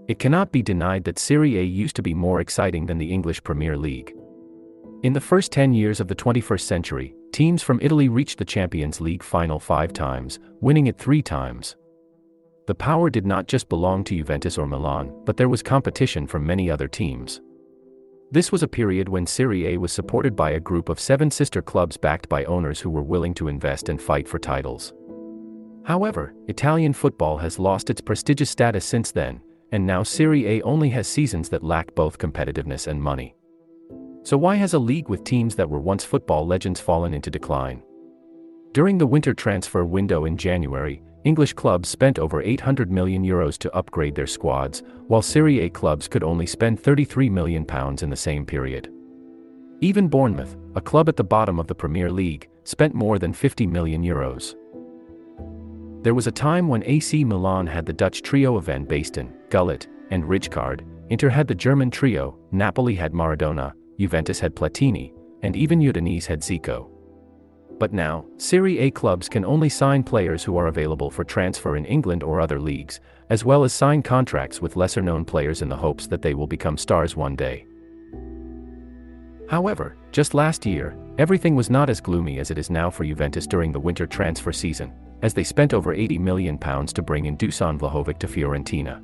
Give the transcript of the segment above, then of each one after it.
It cannot be denied that Serie A used to be more exciting than the English Premier League. In the first 10 years of the 21st century, teams from Italy reached the Champions League final 5 times, winning it 3 times. The power did not just belong to Juventus or Milan, but there was competition from many other teams. This was a period when Serie A was supported by a group of 7 sister clubs backed by owners who were willing to invest and fight for titles. However, Italian football has lost its prestigious status since then, and now Serie A only has seasons that lack both competitiveness and money. So why has a league with teams that were once football legends fallen into decline? During the winter transfer window in January, English clubs spent over €800 million to upgrade their squads, while Serie A clubs could only spend £33 million in the same period. Even Bournemouth, a club at the bottom of the Premier League, spent more than €50 million. There was a time when AC Milan had the Dutch trio of Van Basten, Gullit, and Rijkaard, Inter had the German trio, Napoli had Maradona, Juventus had Platini, and even Udinese had Zico. But now, Serie A clubs can only sign players who are available for transfer in England or other leagues, as well as sign contracts with lesser-known players in the hopes that they will become stars one day. However, just last year, everything was not as gloomy as it is now for Juventus during the winter transfer season, as they spent over £80 million to bring in Dusan Vlahovic to Fiorentina.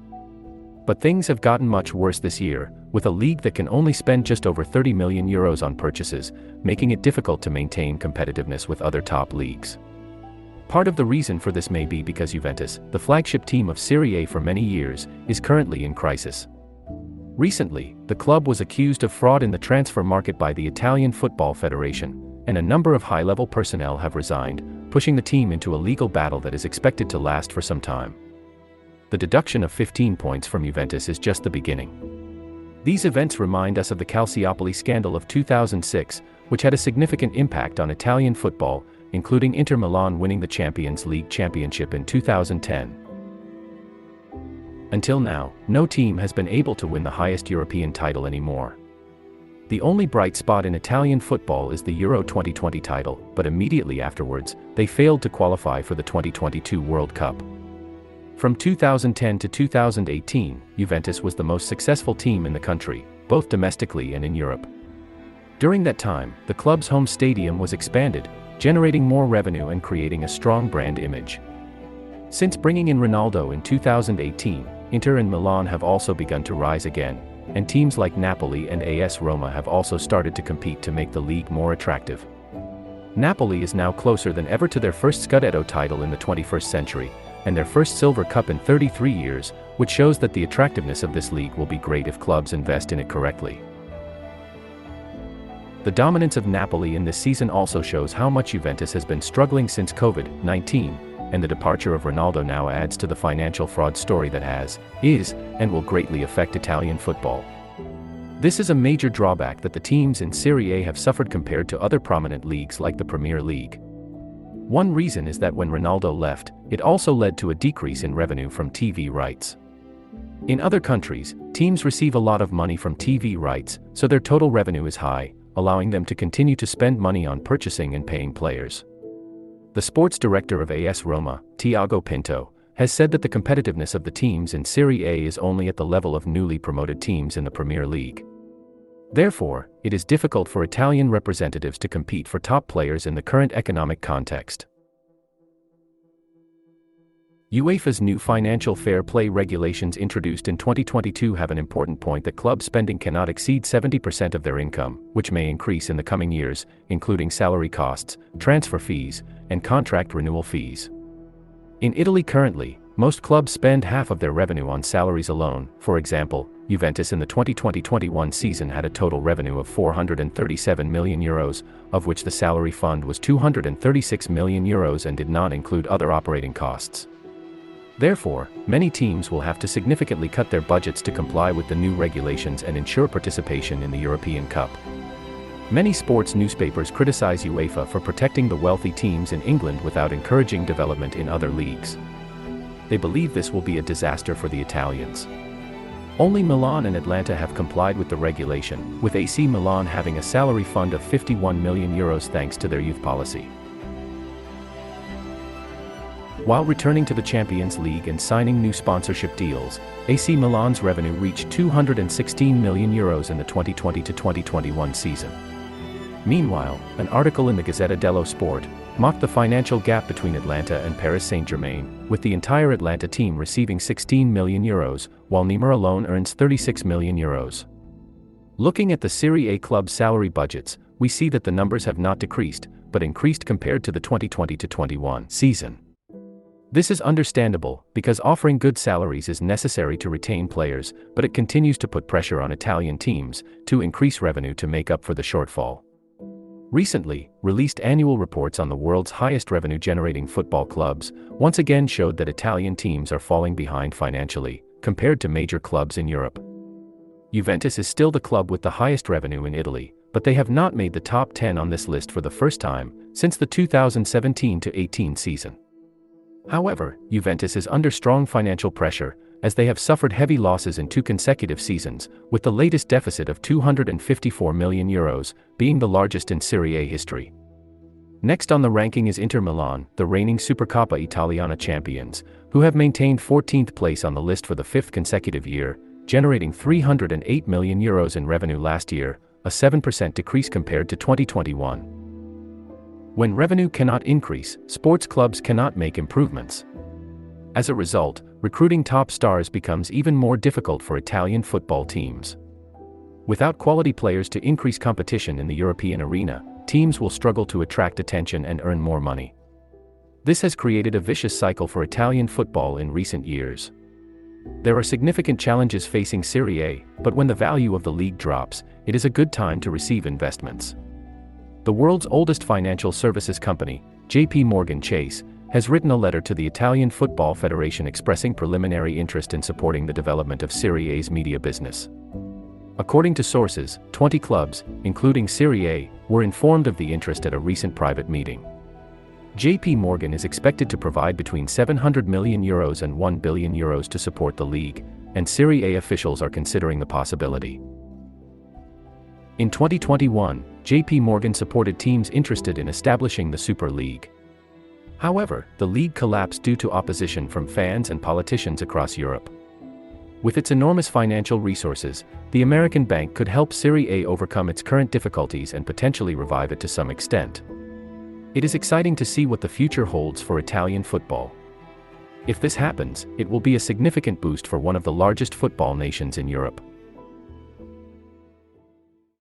But things have gotten much worse this year, with a league that can only spend just over €30 million on purchases, making it difficult to maintain competitiveness with other top leagues. Part of the reason for this may be because Juventus, the flagship team of Serie A for many years, is currently in crisis. Recently, the club was accused of fraud in the transfer market by the Italian Football Federation, and a number of high-level personnel have resigned, pushing the team into a legal battle that is expected to last for some time. The deduction of 15 points from Juventus is just the beginning. These events remind us of the Calciopoli scandal of 2006, which had a significant impact on Italian football, including Inter Milan winning the Champions League championship in 2010. Until now, no team has been able to win the highest European title anymore. The only bright spot in Italian football is the Euro 2020 title, but immediately afterwards, they failed to qualify for the 2022 World Cup. From 2010 to 2018, Juventus was the most successful team in the country, both domestically and in Europe. During that time, the club's home stadium was expanded, generating more revenue and creating a strong brand image. Since bringing in Ronaldo in 2018, Inter and Milan have also begun to rise again, and teams like Napoli and AS Roma have also started to compete to make the league more attractive. Napoli is now closer than ever to their first Scudetto title in the 21st century, and their first Silver Cup in 33 years, which shows that the attractiveness of this league will be great if clubs invest in it correctly. The dominance of Napoli in this season also shows how much Juventus has been struggling since COVID-19, and the departure of Ronaldo now adds to the financial fraud story that is, and will greatly affect Italian football. This is a major drawback that the teams in Serie A have suffered compared to other prominent leagues like the Premier League. One reason is that when Ronaldo left, it also led to a decrease in revenue from TV rights. In other countries, teams receive a lot of money from TV rights, so their total revenue is high, allowing them to continue to spend money on purchasing and paying players. The sports director of AS Roma, Tiago Pinto, has said that the competitiveness of the teams in Serie A is only at the level of newly promoted teams in the Premier League. Therefore, it is difficult for Italian representatives to compete for top players in the current economic context. UEFA's new financial fair play regulations introduced in 2022 have an important point that club spending cannot exceed 70% of their income, which may increase in the coming years, including salary costs, transfer fees, and contract renewal fees. In Italy currently, most clubs spend half of their revenue on salaries alone. For example, Juventus in the 2020-21 season had a total revenue of €437 million, of which the salary fund was €236 million and did not include other operating costs. Therefore, many teams will have to significantly cut their budgets to comply with the new regulations and ensure participation in the European Cup. Many sports newspapers criticize UEFA for protecting the wealthy teams in England without encouraging development in other leagues. They believe this will be a disaster for the Italians. Only Milan and Atlanta have complied with the regulation, with AC Milan having a salary fund of €51 million thanks to their youth policy. While returning to the Champions League and signing new sponsorship deals, AC Milan's revenue reached €216 million in the 2020-2021 season. Meanwhile, an article in the Gazzetta dello Sport mocked the financial gap between Atlanta and Paris Saint-Germain, with the entire Atlanta team receiving €16 million, while Neymar alone earns €36 million. Looking at the Serie A club salary budgets, we see that the numbers have not decreased, but increased compared to the 2020-21 season. This is understandable, because offering good salaries is necessary to retain players, but it continues to put pressure on Italian teams to increase revenue to make up for the shortfall. Recently released annual reports on the world's highest revenue-generating football clubs once again showed that Italian teams are falling behind financially, compared to major clubs in Europe. Juventus is still the club with the highest revenue in Italy, but they have not made the top 10 on this list for the first time since the 2017-18 season. However, Juventus is under strong financial pressure, as they have suffered heavy losses in 2 consecutive seasons, with the latest deficit of €254 million being the largest in Serie A history. Next on the ranking is Inter Milan, the reigning Supercoppa Italiana champions, who have maintained 14th place on the list for the 5th consecutive year, generating €308 million in revenue last year, a 7% decrease compared to 2021. When revenue cannot increase, sports clubs cannot make improvements. As a result, recruiting top stars becomes even more difficult for Italian football teams. Without quality players to increase competition in the European arena, teams will struggle to attract attention and earn more money. This has created a vicious cycle for Italian football in recent years. There are significant challenges facing Serie A, but when the value of the league drops, it is a good time to receive investments. The world's oldest financial services company, JP Morgan Chase, has written a letter to the Italian Football Federation expressing preliminary interest in supporting the development of Serie A's media business. According to sources, 20 clubs, including Serie A, were informed of the interest at a recent private meeting. JP Morgan is expected to provide between €700 million and €1 billion to support the league, and Serie A officials are considering the possibility. In 2021, JP Morgan supported teams interested in establishing the Super League. However, the league collapsed due to opposition from fans and politicians across Europe. With its enormous financial resources, the American bank could help Serie A overcome its current difficulties and potentially revive it to some extent. It is exciting to see what the future holds for Italian football. If this happens, it will be a significant boost for one of the largest football nations in Europe.